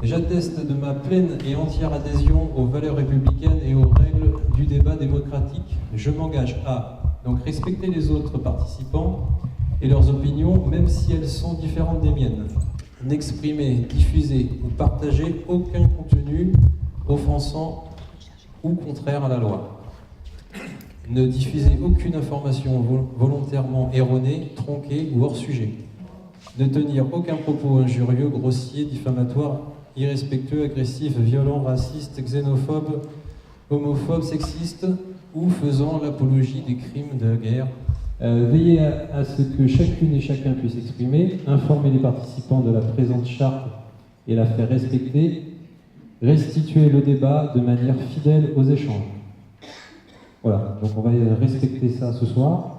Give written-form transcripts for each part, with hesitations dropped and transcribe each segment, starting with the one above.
J'atteste de ma pleine et entière adhésion aux valeurs républicaines et aux règles du débat démocratique. Je m'engage à donc respecter les autres participants et leurs opinions, même si elles sont différentes des miennes. N'exprimer, diffuser ou partager aucun contenu offensant ou contraire à la loi. Ne diffuser aucune information volontairement erronée, tronquée ou hors sujet. Ne tenir aucun propos injurieux, grossier, diffamatoire, irrespectueux, agressif, violent, raciste, xénophobe, homophobe, sexiste ou faisant l'apologie des crimes de guerre. Veillez à ce que chacune et chacun puisse exprimer, informer les participants de la présente charte et la faire respecter, restituer le débat de manière fidèle aux échanges. Voilà, donc on va respecter ça ce soir.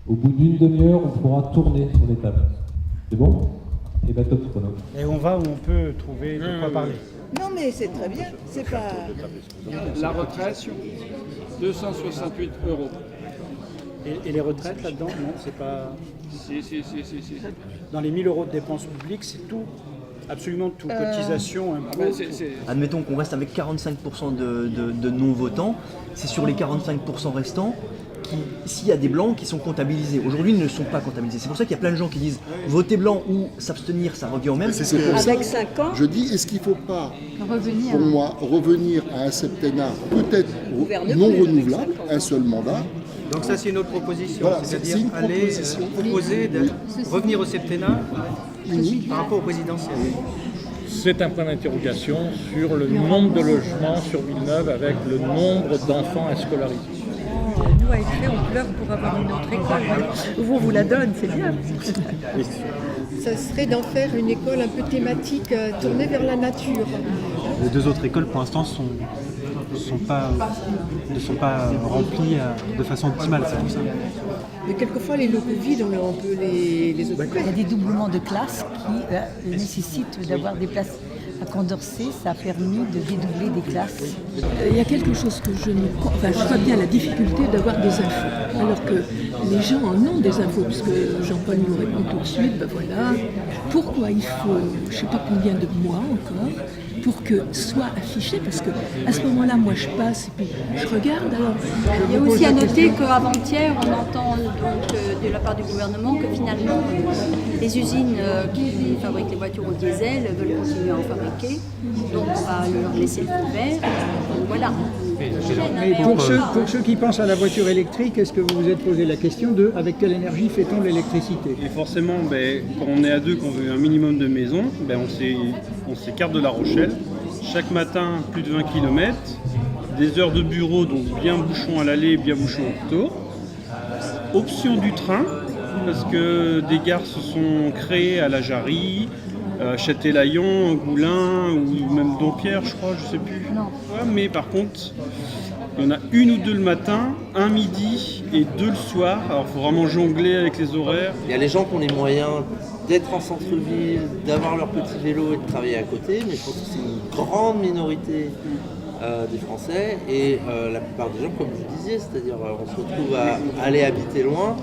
Au bout d'une demi-heure, on pourra tourner sur les tables. C'est bon? Et bien top chrono. Et on va où on peut trouver de quoi parler. Non mais c'est très bien, c'est pas... La retraite, 268 €. Et les retraites là-dedans, non, c'est pas... Si. Dans les 1 000 € de dépenses publiques, c'est tout, absolument tout, cotisation, impôts. Admettons qu'on reste avec 45% de non-votants, c'est sur les 45% restants, s'il y a des blancs qui sont comptabilisés. Aujourd'hui, ils ne sont pas comptabilisés. C'est pour ça qu'il y a plein de gens qui disent voter blanc ou s'abstenir, ça revient au même. C'est pour ça, avec 5 ans, je dis, est-ce qu'il ne faut pas, pour moi, revenir à un septennat peut-être non renouvelable, un seul mandat. Donc ça c'est une autre proposition, Voilà, c'est-à-dire c'est une aller proposition. proposer de revenir au septennat par rapport au présidentiel. C'est un point d'interrogation sur le nombre de logements sur Villeneuve avec le nombre d'enfants à scolariser. nous à Écré, on pleure pour avoir une autre école. On vous la donne, c'est bien. Ça serait d'en faire une école un peu thématique, tournée vers la nature. Les deux autres écoles, pour l'instant, ne sont pas remplies de façon optimale, c'est tout ça. Mais quelquefois, les locaux vides, on peut les occuper. Il y a des doublements de classes qui nécessitent d'avoir des places. À Condorcet, ça a permis de dédoubler des classes. Il y a quelque chose que je ne... Enfin, je vois bien la difficulté d'avoir des infos, alors que les gens en ont des infos, puisque Jean-Paul nous répond tout de suite, ben voilà, pourquoi il faut, je ne sais pas combien de mois encore, pour que soit affiché, parce que à ce moment-là, moi je passe et puis je regarde. Alors, il y a aussi à noter qu'avant-hier, on entend donc, de la part du gouvernement que finalement les usines qui fabriquent les voitures au diesel veulent continuer à en fabriquer, donc on va leur laisser le feu vert. Donc voilà. Mais pour ceux qui pensent à la voiture électrique, est-ce que vous vous êtes posé la question de avec quelle énergie fait-on l'électricité? Et forcément, quand on est à deux, qu'on veut un minimum de maisons, on s'écarte de La Rochelle. Chaque matin, plus de 20 km, des heures de bureau, donc bien bouchon à l'aller, bien bouchon au retour. Option du train, parce que des gares se sont créées à la Jarry, Châtelaillon, Goulin ou même Dompierre, je crois, je sais plus. Non. Ouais, mais par contre, il y en a une ou deux le matin, un midi et deux le soir. Alors il faut vraiment jongler avec les horaires. Il y a les gens qui ont les moyens d'être en centre-ville, d'avoir leur petit vélo et de travailler à côté, mais je pense que c'est une grande minorité des Français et la plupart des gens, comme vous disiez, c'est-à-dire on se retrouve à aller habiter loin.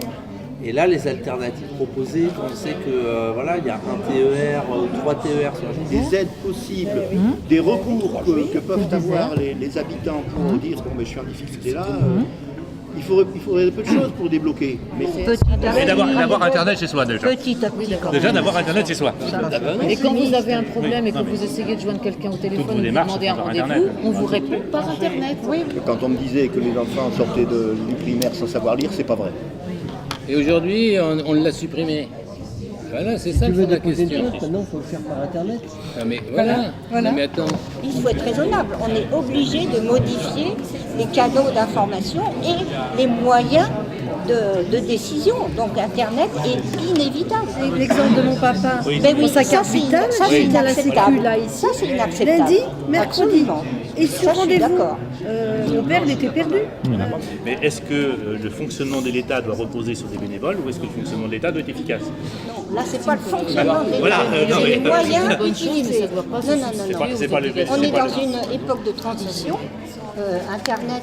Et là, les alternatives proposées, on sait que voilà, il y a un TER, 3 TER sur la journée. Des aides possibles, des recours que peuvent avoir les habitants pour dire bon, mais je suis en difficulté là. Il faudrait peu de choses pour débloquer. Mais d'avoir Internet chez soi déjà. Petit à petit. Déjà d'avoir Internet chez soi. Et quand vous avez un problème et que vous essayez de joindre quelqu'un au téléphone, vous demandez un rendez-vous, on vous répond par Internet. Oui. Quand on me disait que les enfants sortaient du primaire sans savoir lire, c'est pas vrai. Et aujourd'hui, on l'a supprimé. Voilà, c'est ça la question. Maintenant, il faut le faire par Internet. Ah, mais voilà. Mais attends. Il faut être raisonnable. On est obligé de modifier les canaux d'information et les moyens de décision. Donc Internet est inévitable. L'exemple de mon papa, Mais oui, pour sa ça, carte c'est vitale, c'est il a la sécu inacceptable. là, ici, Ça, c'est inacceptable. lundi, mercredi. Absolument. Et sur Ça, je suis rendez-vous, d'accord. mon père, il était perdu. Mais est-ce que le fonctionnement de l'État doit reposer sur des bénévoles ou est-ce que le fonctionnement de l'État doit être efficace? Non, là, c'est pas le fonctionnement des voilà, c'est les moyens utilisés. doit pas Non, non, non. C'est pas le On est dans une époque de transition. Internet,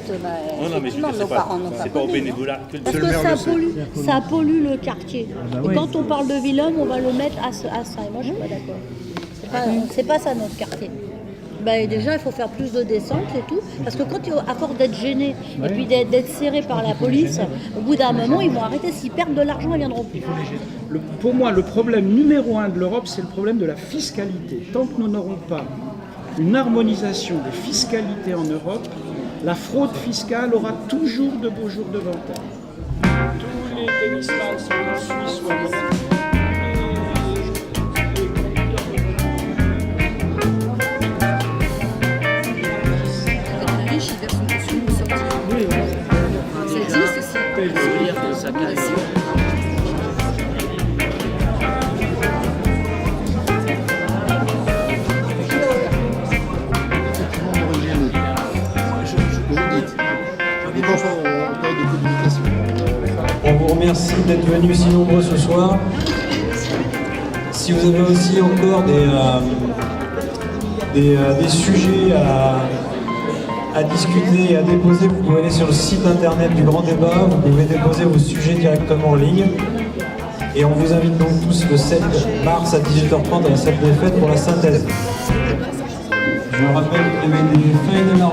effectivement, nos parents n'ont pas c'est pas au connu. bénévolat que Parce que ça pollue le quartier. Et quand on parle de Villeneuve, on va le mettre à ça. Et moi, je suis pas d'accord. C'est pas ça notre quartier. Ben, déjà, il faut faire plus de descente et tout. Parce que quand, à force d'être gêné et puis d'être serré par la police, au bout d'un moment, ils vont arrêter. S'ils perdent de l'argent, ils viendront plus. Pour moi, le problème numéro 1 de l'Europe, c'est le problème de la fiscalité. Tant que nous n'aurons pas une harmonisation des fiscalités en Europe, la fraude fiscale aura toujours de beaux jours devant elle. Tous les tennisman sont en Suisse ou à Monaco. Ça existe aussi. Ça veut dire que ça casse. On vous remercie d'être venus si nombreux ce soir. Si vous avez aussi encore des sujets à discuter et à déposer, vous pouvez aller sur le site internet du Grand Débat, vous pouvez déposer vos sujets directement en ligne. Et on vous invite donc tous le 7 mars à 18h30 à la salle des fêtes pour la synthèse. Je rappelle qu'il y avait des feuilles de marge